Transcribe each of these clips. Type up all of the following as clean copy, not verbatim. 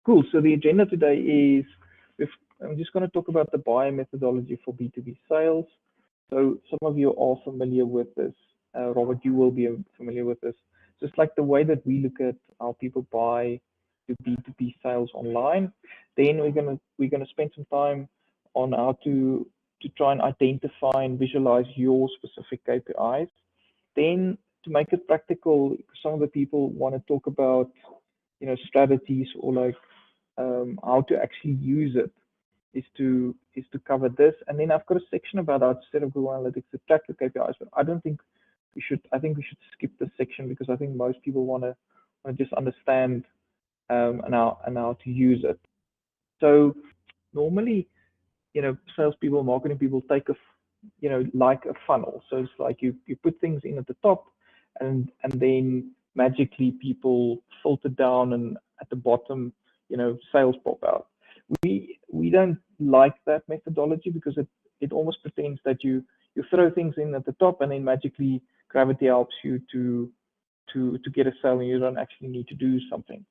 Cool. So the agenda today is I'm just going to talk about the buyer methodology for B2B sales. So some of you are familiar with this. Robert, you will be familiar with this. Just like the way that we look at how people buy to B2B sales online. Then we're gonna spend some time on how to try and identify and visualize your specific KPIs. Then to make it practical, some of the people want to talk about strategies or like how to actually use it is to cover this. And then I've got a section about how to set up Google Analytics to track your KPIs, but I don't think we should. I think we should skip this section because I think most people want to just understand and how to use it. So normally, salespeople, marketing people take like a funnel. So it's like you put things in at the top, and then magically people filter down, and at the bottom, sales pop out. We don't like that methodology because it almost pretends that you throw things in at the top, and then magically gravity helps you to get a sale, and you don't actually need to do something.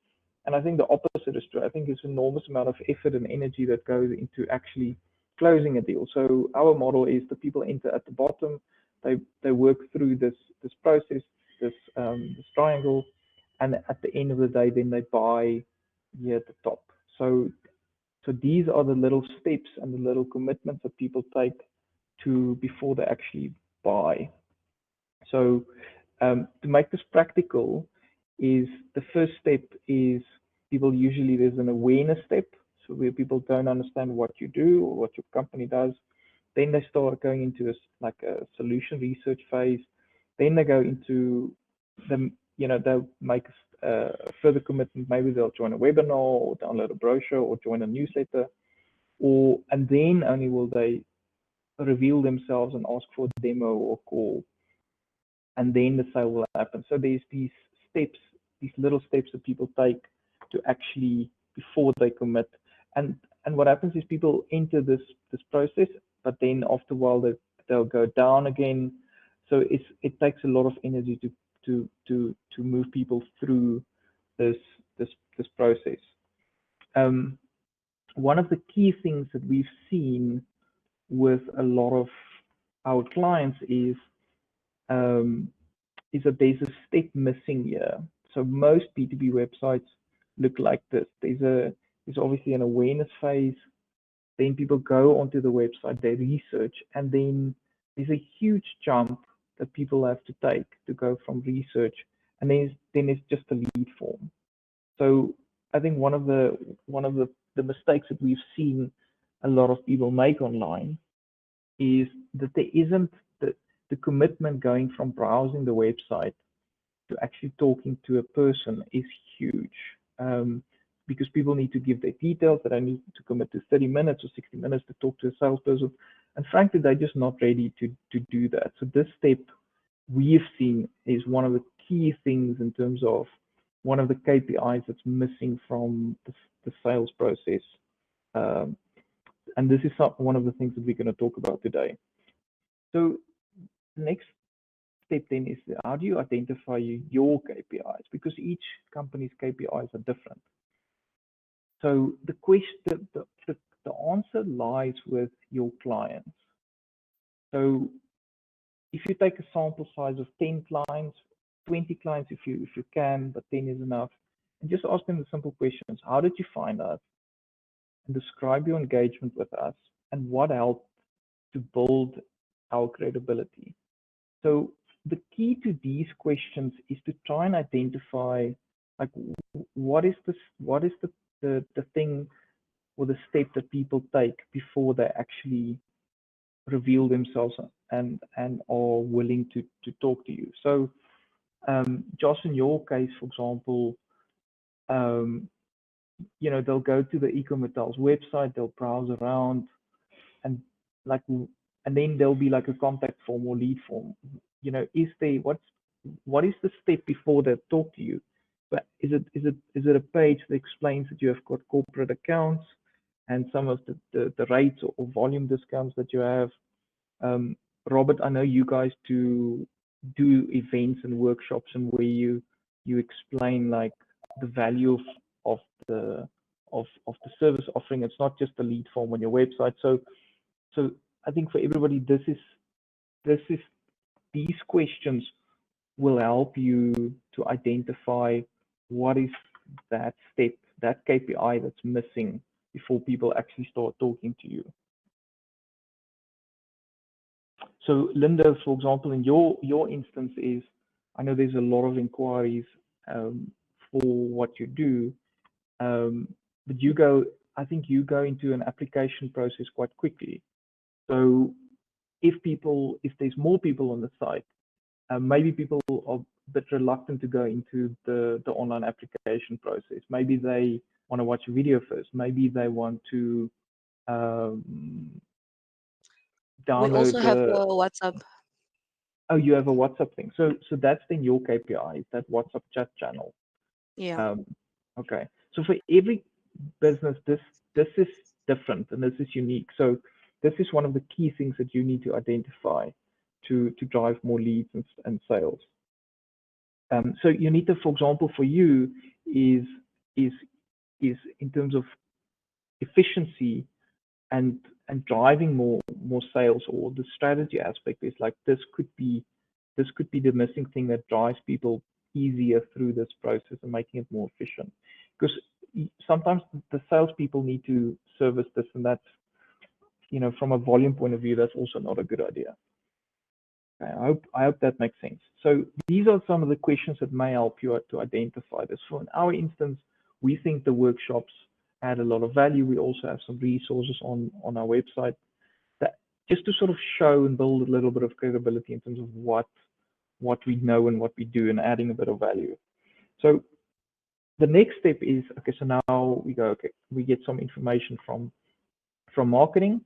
And I think the opposite is true. I think it's an enormous amount of effort and energy that goes into actually closing a deal. So our model is the people enter at the bottom, they work through this process, this triangle, and at the end of the day, then they buy here at the top. So these are the little steps and the little commitments that people take to before they actually buy. So to make this practical, is the first step is people usually there's an awareness step. So where people don't understand what you do or what your company does, then they start going into like a solution research phase. Then they go into they'll make a further commitment. Maybe they'll join a webinar or download a brochure or join a newsletter, and then only will they reveal themselves and ask for a demo or call, and then the sale will happen. So there's these steps, these little steps that people take to actually before they commit. And what happens is people enter this process, but then after a while they'll go down again. So it takes a lot of energy to move people through this process. One of the key things that we've seen with a lot of our clients is that there's a step missing here. So most B2B websites look like this. There's obviously an awareness phase. Then people go onto the website, they research, and then there's a huge jump that people have to take to go from research, and then it's just a lead form. So I think one of the mistakes that we've seen a lot of people make online is that there isn't the commitment going from browsing the website to actually talking to a person is huge, because people need to give their details, that I need to commit to 30 minutes or 60 minutes to talk to a salesperson, and frankly they're just not ready to do that. So this step we've seen is one of the key things in terms of one of the KPIs that's missing from the sales process, and this is one of the things that we're going to talk about today. So the next step then is how do you identify your KPIs, because each company's KPIs are different. So the question, the answer lies with your clients. So if you take a sample size of 10 clients, 20 clients if you can, but 10 is enough, and just ask them the simple questions. How did you find us? And describe your engagement with us and what helped to build our credibility. So the key to these questions is to try and identify like what is the thing or the step that people take before they actually reveal themselves and are willing to talk to you. So Josh, in your case, for example, they'll go to the Ecometal's website, they'll browse around, and then there'll be like a contact form or lead form. Is there what is the step before they talk to you? But is it a page that explains that you have got corporate accounts and some of the rates or volume discounts that you have? Robert, I know you guys do events and workshops and where you explain like the value of the of the service offering. It's not just a lead form on your website. So I think for everybody, these questions will help you to identify what is that step, that KPI that's missing before people actually start talking to you. So Linda, for example, in your instance is, I know there's a lot of inquiries for what you do, but I think you go into an application process quite quickly. So if there's more people on the site, maybe people are a bit reluctant to go into the online application process. Maybe they want to watch a video first. Maybe they want to download. We also have a WhatsApp. Oh, you have a WhatsApp thing. So that's then your KPI, that WhatsApp chat channel. Yeah. Okay. So for every business, this is different and this is unique. So this is one of the key things that you need to identify to drive more leads and sales. So you need to, for example, for you is in terms of efficiency and driving more sales, or the strategy aspect is like this could be the missing thing that drives people easier through this process and making it more efficient. Because sometimes the salespeople need to service this, and that's, from a volume point of view, that's also not a good idea. Okay, I hope that makes sense. So these are some of the questions that may help you to identify this. So in our instance, we think the workshops add a lot of value. We also have some resources on our website that just to sort of show and build a little bit of credibility in terms of what we know and what we do, and adding a bit of value. So the next step is, okay, so now we go, okay, we get some information from marketing.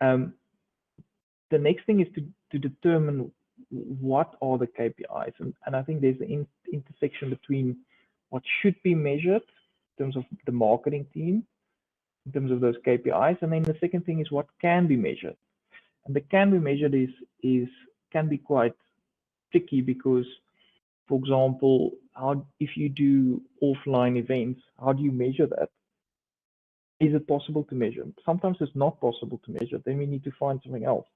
The next thing is to determine what are the KPIs, and I think there's an intersection between what should be measured in terms of the marketing team, in terms of those KPIs, and then the second thing is what can be measured. And the can be measured can be quite tricky because, for example, if you do offline events, how do you measure that? Is it possible to measure? Sometimes it's not possible to measure. Then we need to find something else.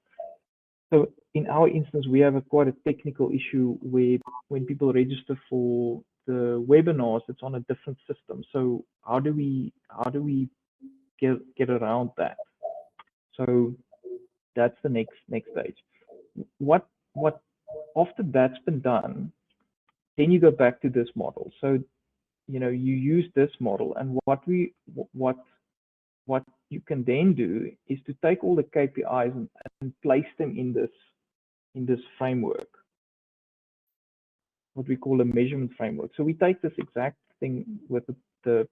So in our instance, we have quite a technical issue where when people register for the webinars, it's on a different system. So how do we get around that? So that's the next stage. What after that's been done, then you go back to this model. So you use this model, and what you can then do is to take all the KPIs and place them in this framework, what we call a measurement framework. So we take this exact thing with the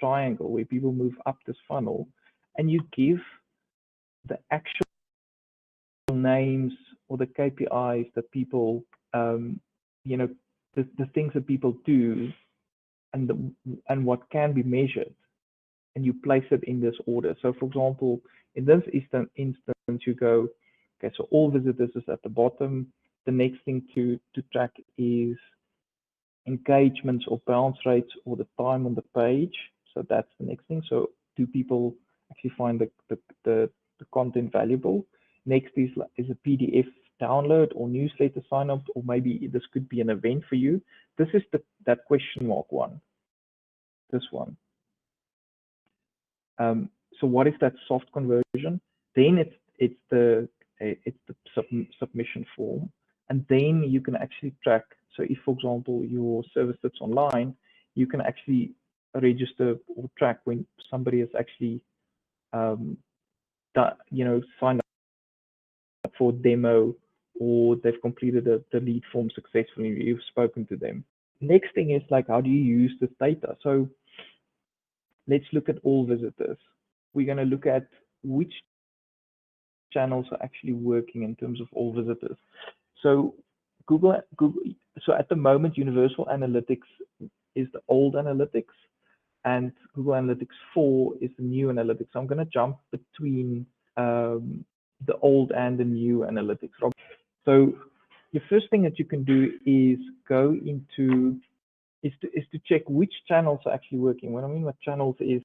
triangle where people move up this funnel, and you give the actual names or the KPIs that people, the things that people do, and what can be measured, and you place it in this order. So for example, in this instance, you go, okay, so all visitors is at the bottom. The next thing to track is engagements or bounce rates or the time on the page. So that's the next thing. So do people actually find the content valuable? Next is a PDF download or newsletter sign up, or maybe this could be an event for you. This is that question mark one. This one. So what is that soft conversion? Then it's the submission form, and then you can actually track. So if, for example, your service sits online, you can actually register or track when somebody has actually signed up for a demo, or they've completed the lead form successfully. You've spoken to them. Next thing is like, how do you use this data? So let's look at all visitors. We're going to look at which channels are actually working in terms of all visitors. So Google. So at the moment, Universal Analytics is the old analytics, and Google Analytics 4 is the new analytics. So I'm going to jump between the old and the new analytics. So the first thing that you can do is to check which channels are actually working. What I mean by channels is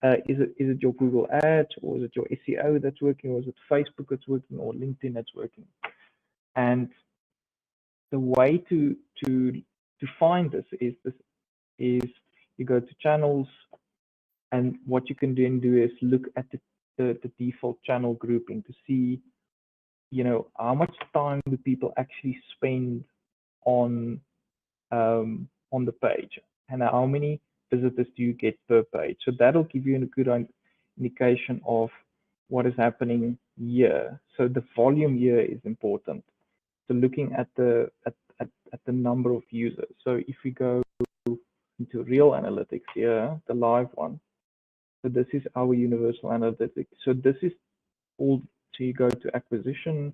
Is it your Google ads, or is it your SEO that's working, or is it Facebook that's working, or LinkedIn that's working? And the way to find this is you go to channels, and what you can then do is look at the default channel grouping to see, how much time do people actually spend on the page, and how many visitors do you get per page. So that'll give you a good indication of what is happening here. So the volume here is important. So looking at the number of users. So if we go into real analytics here, the live one. So this is our universal analytics. So this is all. So you go to acquisition,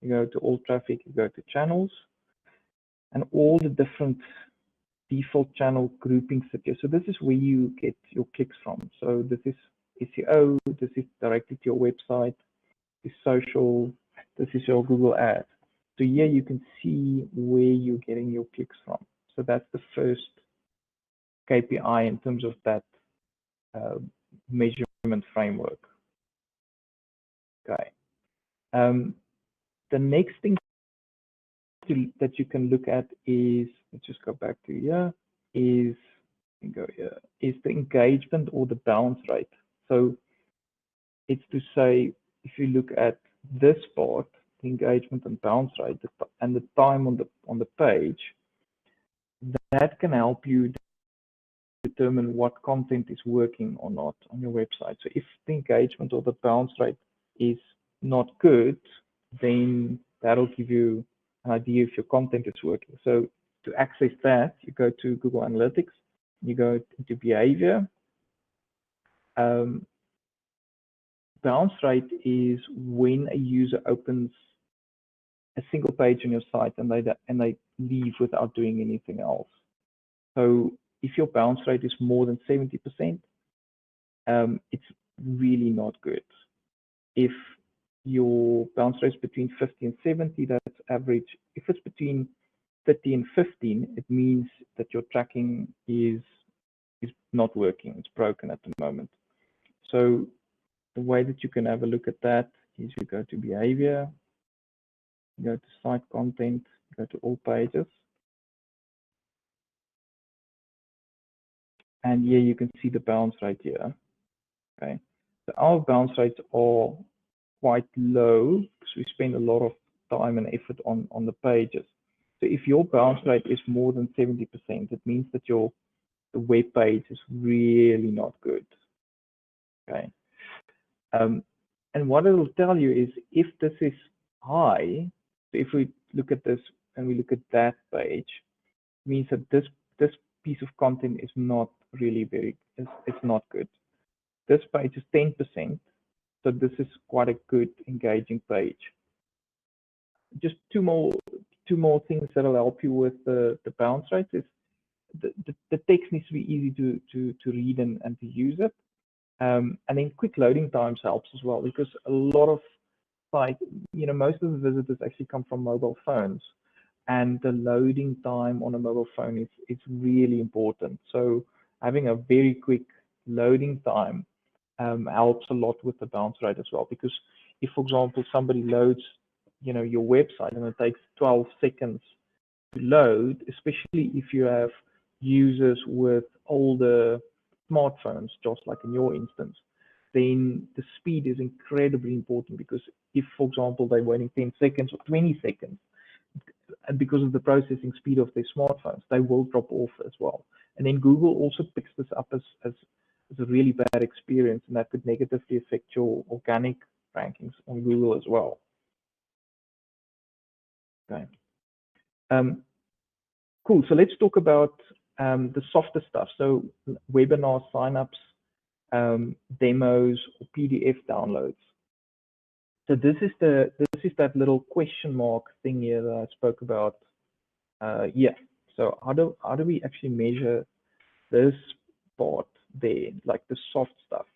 you go to all traffic, you go to channels, and all the different default channel groupings that you. So this is where you get your clicks from. So this is SEO, this is directly to your website, this is social, this is your Google ads. So here you can see where you're getting your clicks from. So that's the first KPI in terms of that measurement framework. Okay. The next thing that you can look at is, let's just go back to here, is the engagement or the bounce rate. So it's to say, if you look at this part, the engagement and bounce rate, and the time on the page, that can help you determine what content is working or not on your website. So if the engagement or the bounce rate is not good, then that'll give you an idea if your content is working. So to access that, you go to Google Analytics, you go into behavior. Bounce rate is when a user opens a single page on your site and they leave without doing anything else. So if your bounce rate is more than 70%, it's really not good. If your bounce rate is between 50 and 70, that's average. If it's between 30 and 15, it means that your tracking is not working. It's broken at the moment. So the way that you can have a look at that is you go to behavior, you go to site content, you go to all pages. And here you can see the bounce rate here. Okay. So our bounce rates are quite low because we spend a lot of time and effort on the pages. So if your bounce rate is more than 70%, it means that the web page is really not good. Okay. And what it will tell you is if this is high, so if we look at this and we look at that page, it means that this piece of content is not really it's not good. This page is 10%, so this is quite a good engaging page. Just two more things that will help you with the bounce rates is the text needs to be easy to read and to use it. And then quick loading times helps as well, because a lot of sites, most of the visitors actually come from mobile phones, and the loading time on a mobile phone is really important. So having a very quick loading time helps a lot with the bounce rate as well, because if, for example, somebody loads, your website and it takes 12 seconds to load, especially if you have users with older smartphones, just like in your instance, then the speed is incredibly important, because if, for example, they're waiting 10 seconds or 20 seconds, and because of the processing speed of their smartphones, they will drop off as well. And then Google also picks this up as a really bad experience, and that could negatively affect your organic rankings on Google as well. Okay. Cool. So let's talk about the softer stuff. So webinar signups, demos, or PDF downloads. So this is that little question mark thing here that I spoke about. Yeah. So how do we actually measure this part there, like the soft stuff?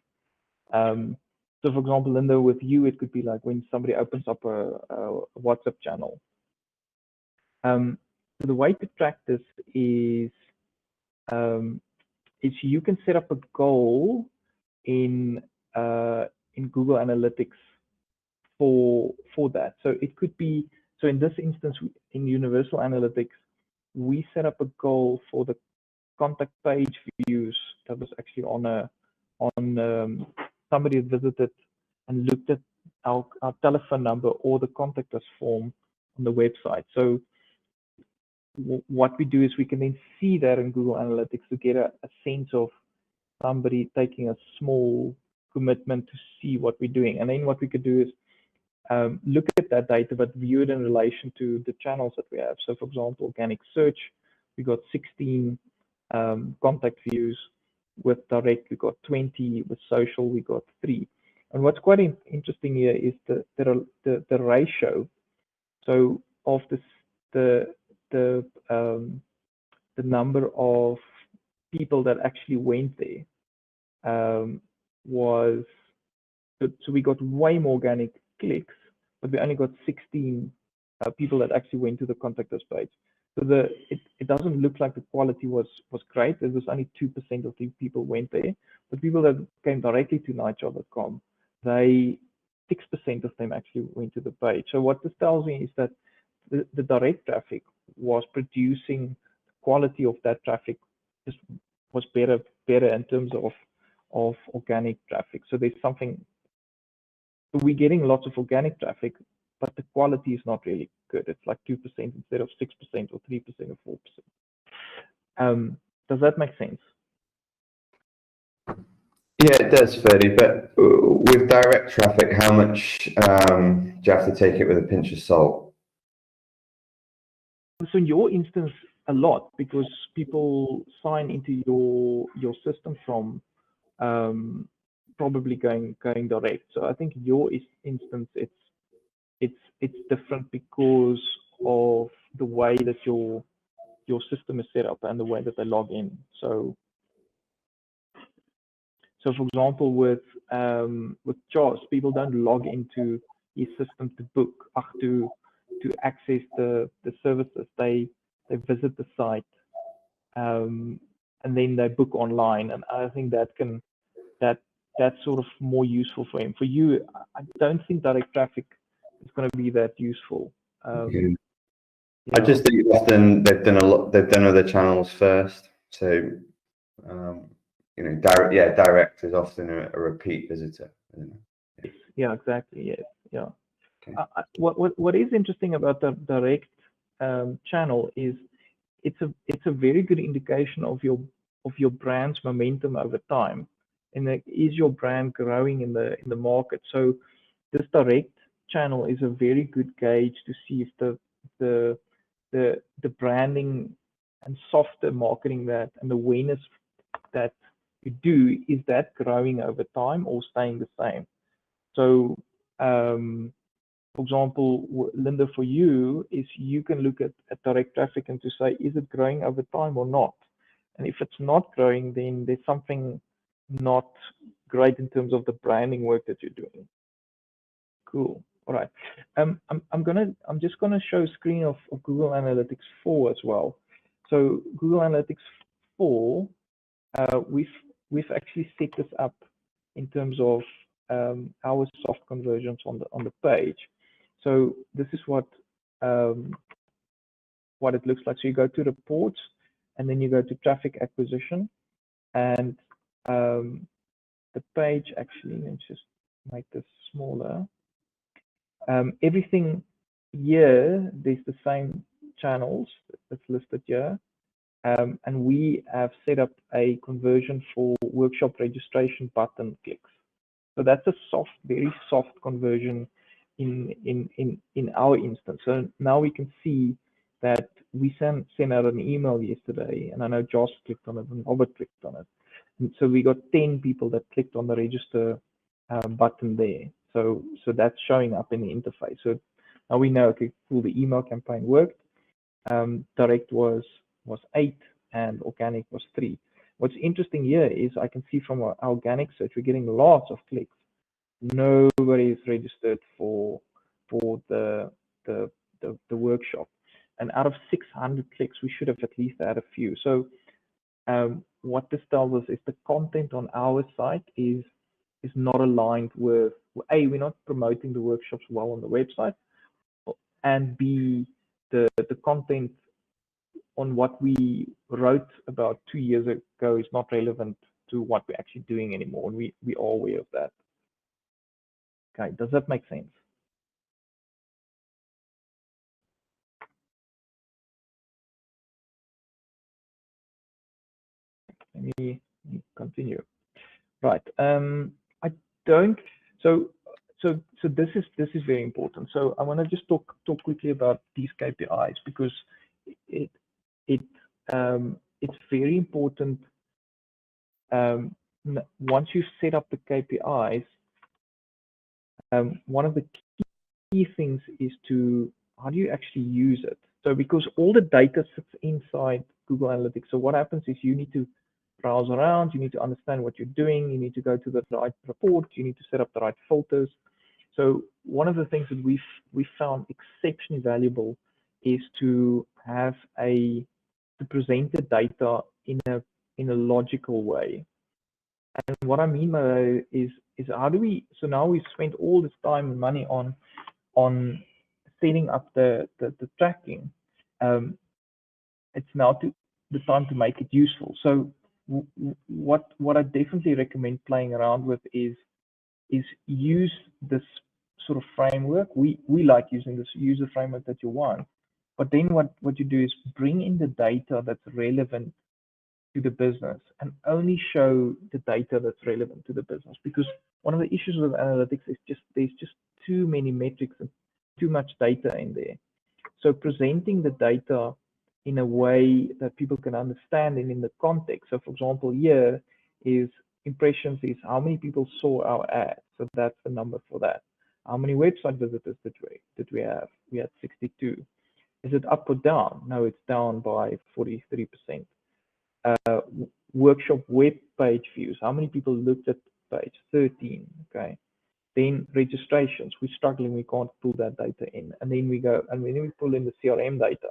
So for example, Linda, with you, it could be like when somebody opens up a WhatsApp channel. So the way to track this is you can set up a goal in Google Analytics for that. So it could be, so in this instance, in Universal Analytics, we set up a goal for the contact page views that was actually on somebody had visited and looked at our telephone number or the contact us form on the website. So what we do is we can then see that in Google Analytics to get a sense of somebody taking a small commitment to see what we're doing. And then what we could do is look at that data, but view it in relation to the channels that we have. So for example, organic search, we got 16 contact views. With direct, we got 20. With social, we got 3. And what's quite interesting here is the ratio. So of the number of people that actually went there was, so we got way more organic clicks, but we only got 16 people that actually went to the contact us page. So it doesn't look like the quality was great. There was only 2% of the people went there, but people that came directly to NightJarr.com, 6% of them actually went to the page. So what this tells me is that the direct traffic was producing, the quality of that traffic just was better in terms of organic traffic. So there's something, we're getting lots of organic traffic, but the quality is not really good. It's like 2% instead of 6% or 3% or 4%. Does that make sense? Yeah, it does, Ferdy. But with direct traffic, how much do you have to take it with a pinch of salt? So in your instance, a lot, because people sign into your system from probably going direct. So I think in your instance, it's different because of the way that your system is set up and the way that they log in. So for example, with JAWS, people don't log into his system to book, to access the services. They visit the site and then they book online. And I think that's sort of more useful for him. For you, I don't think direct traffic is going to be that useful. I just think often they've done other channels first. So direct is often a repeat visitor. Yeah, exactly. Yes, yeah. Okay. What is interesting about the direct channel is it's a very good indication of your brand's momentum over time, and is your brand growing in the market. So this direct channel is a very good gauge to see if the branding and softer marketing that and the awareness that you do, is that growing over time or staying the same. So for example, Linda, for you is you can look at direct traffic and to say, is it growing over time or not? And if it's not growing, then there's something not great in terms of the branding work that you're doing. Cool. All right. I'm just gonna show a screen of Google Analytics 4 as well. So Google Analytics 4, we've actually set this up in terms of our soft conversions on the page. So this is what it looks like. So you go to reports, and then you go to traffic acquisition, and the page actually, let's just make this smaller. Everything here, there's the same channels that's listed here. And we have set up a conversion for workshop registration button clicks. So that's a very soft conversion in our instance. So now we can see that we sent out an email yesterday, and I know Josh clicked on it and Robert clicked on it. And so we got 10 people that clicked on the register button there. So that's showing up in the interface. So now we know, okay, cool, the email campaign worked. Direct was 8 and organic was 3. What's interesting here is I can see from our organic search, we're getting lots of clicks. Nobody is registered for the workshop. And out of 600 clicks, we should have at least had a few. So what this tells us is the content on our site is not aligned with A, we're not promoting the workshops well on the website, and B, the content on what we wrote about 2 years ago is not relevant to what we're actually doing anymore, and we are aware of that. Okay, does that make sense? Let me continue. Right. I don't. So this is very important. So I want to just talk quickly about these KPIs, because it's very important. Once you set up the KPIs, one of the key things is how do you actually use it? So because all the data sits inside Google Analytics, so what happens is you need to browse around, you need to understand what you're doing, you need to go to the right report, you need to set up the right filters. So one of the things that we found exceptionally valuable is to have to present the data in a logical way. And what I mean by that is how do we, so now we've spent all this time and money on setting up the tracking. It's now the time to make it useful. So what I definitely recommend playing around with is use this sort of framework. We like using this user framework that you want, but then what you do is bring in the data that's relevant to the business and only show the data that's relevant to the business. Because one of the issues with analytics is there's just too many metrics and too much data in there. So presenting the data in a way that people can understand and in the context. So for example, here is impressions is how many people saw our ad. So that's the number for that. How many website visitors did we have? We had 62. Is it up or down? No, it's down by 43%. Workshop web page views. How many people looked at page? 13. Okay. Then registrations. We're struggling. We can't pull that data in. And then we go, and then we pull in the CRM data.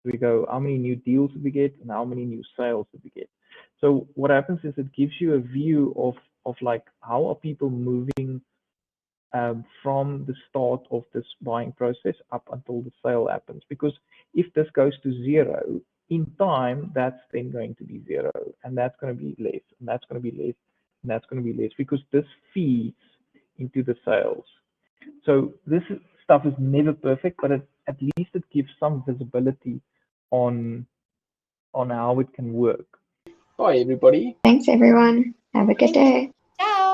We go, how many new deals did we get, and how many new sales did we get? So what happens is it gives you a view of like how are people moving from the start of this buying process up until the sale happens. Because if this goes to 0, in time, that's then going to be 0, and that's going to be less, and that's going to be less, and that's going to be less, because this feeds into the sales. So this stuff is never perfect, but at least it gives some visibility on how it can work. Bye, everybody. Thanks, everyone. Have a good day. Ciao.